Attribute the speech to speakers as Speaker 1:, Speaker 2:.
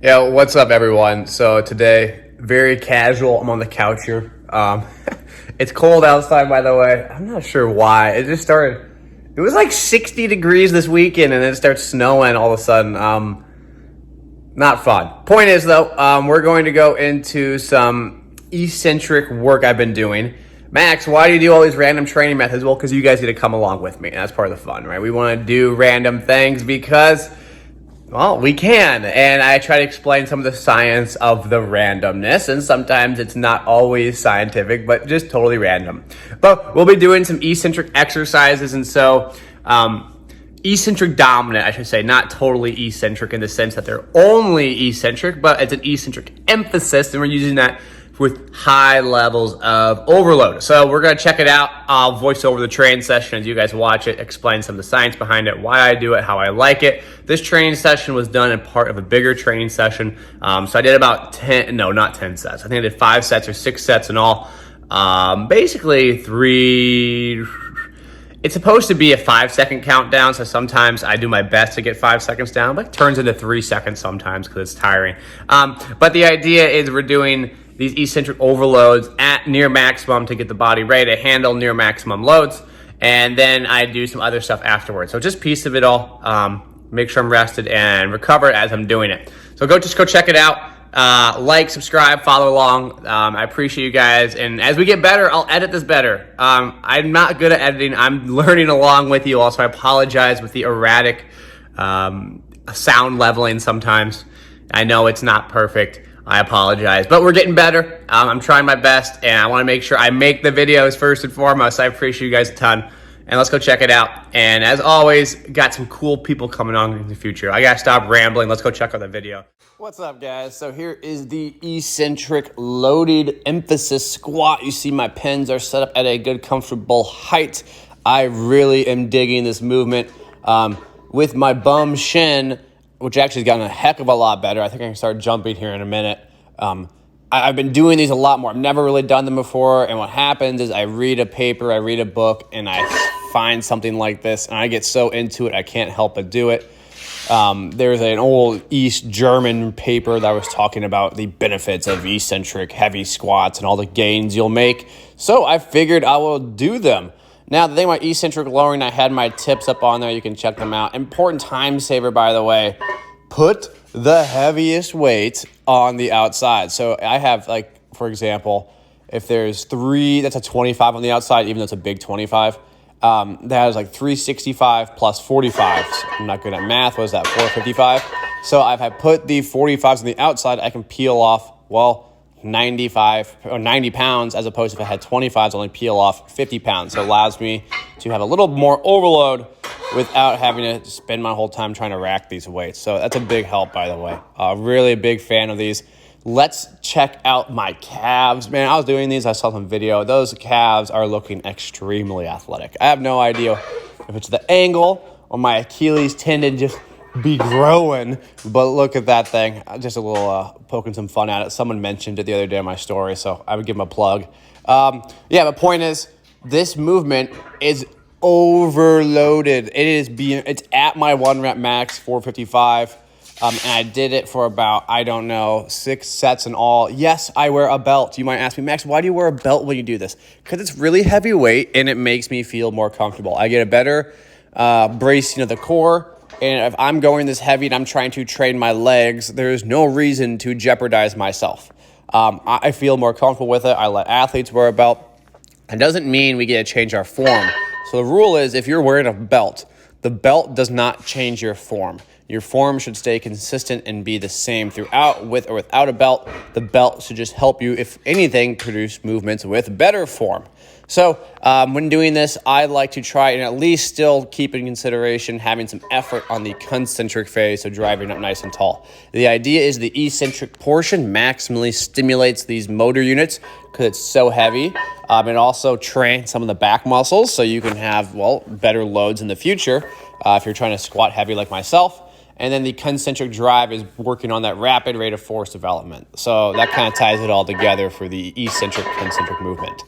Speaker 1: Yeah, what's up, everyone? So today, very casual. I'm on the couch here. It's cold outside, by the way. I'm not sure why. It just started. It was like 60 degrees this weekend, and then it starts snowing all of a sudden. Not fun. Point is, though, we're going to go into some eccentric work I've been doing. Max, why do you do all these random training methods? Well, because you guys get to come along with me, and that's part of the fun, right? We want to do random things because, well, we can. And I try to explain some of the science of the randomness, and sometimes it's not always scientific, but just totally random. But we'll be doing some eccentric exercises, and so eccentric dominant, I should say, not totally eccentric in the sense that they're only eccentric, but it's an eccentric emphasis, and we're using that with high levels of overload. So we're going to check it out. I'll voice over the training session as you guys watch it, explain some of the science behind it, why I do it, how I like it. This training session was done in part of a bigger training session. So I did about 10 sets. I think I did 5 sets or 6 sets in all. Basically 3... It's supposed to be a 5-second countdown, so sometimes I do my best to get 5 seconds down, but it turns into 3 seconds sometimes because it's tiring. But the idea is we're doing these eccentric overloads at near maximum to get the body ready to handle near maximum loads, and then I do some other stuff afterwards. So just a piece of it all. Make sure I'm rested and recovered as I'm doing it. So go check it out. Like, subscribe, follow along. I appreciate you guys. And as we get better, I'll edit this better. I'm not good at editing. I'm learning along with you also. I apologize with the erratic sound leveling sometimes. I know it's not perfect. I apologize, but we're getting better. I'm trying my best, and I want to make sure I make the videos first and foremost. I appreciate you guys a ton. And let's go check it out. And as always, got some cool people coming on in the future. I gotta stop rambling. Let's go check out the video. What's up, guys? So here is the eccentric loaded emphasis squat. You see my pins are set up at a good, comfortable height. I really am digging this movement. With my bum shin, which actually has gotten a heck of a lot better. I think I can start jumping here in a minute. I've been doing these a lot more. I've never really done them before, and what happens is I read a paper, I read a book, and I find something like this, and I get so into it, I can't help but do it. There's an old East German paper that was talking about the benefits of eccentric heavy squats and all the gains you'll make, so I figured I will do them. Now, the thing about eccentric lowering, I had my tips up on there. You can check them out. Important time saver, by the way. Put the heaviest weight on the outside. So I have, like, for example, if there's 3, that's a 25 on the outside, even though it's a big 25. That is like 365 plus 45. So I'm not good at math. What is that, 455? So if I put the 45s on the outside, I can peel off, 95 or 90 pounds, as opposed to if I had 25s, only peel off 50 pounds. So it allows me to have a little more overload without having to spend my whole time trying to rack these weights. So that's a big help, by the way. Really a big fan of these. Let's check out my calves. Man, I was doing these. I saw some video. Those calves are looking extremely athletic. I have no idea if it's the angle or my Achilles tendon just be growing, but look at that thing. Just a little poking some fun at it. Someone mentioned it the other day in my story, so I would give them a plug. The point is, this movement is overloaded. It's at my 1 rep max, 455, and I did it for about, 6 sets in all. Yes, I wear a belt. You might ask me, Max, why do you wear a belt when you do this? Because it's really heavy weight, and it makes me feel more comfortable. I get a better bracing of the core. And if I'm going this heavy and I'm trying to train my legs, there's no reason to jeopardize myself. I feel more comfortable with it. I let athletes wear a belt. It doesn't mean we get to change our form. So the rule is, if you're wearing a belt, the belt does not change your form. Your form should stay consistent and be the same throughout, with or without a belt. The belt should just help you, if anything, produce movements with better form. So when doing this, I like to try and at least still keep in consideration having some effort on the concentric phase, so driving up nice and tall. The idea is the eccentric portion maximally stimulates these motor units because it's so heavy. It also trains some of the back muscles, so you can have, better loads in the future if you're trying to squat heavy like myself. And then the concentric drive is working on that rapid rate of force development. So that kind of ties it all together for the eccentric concentric movement.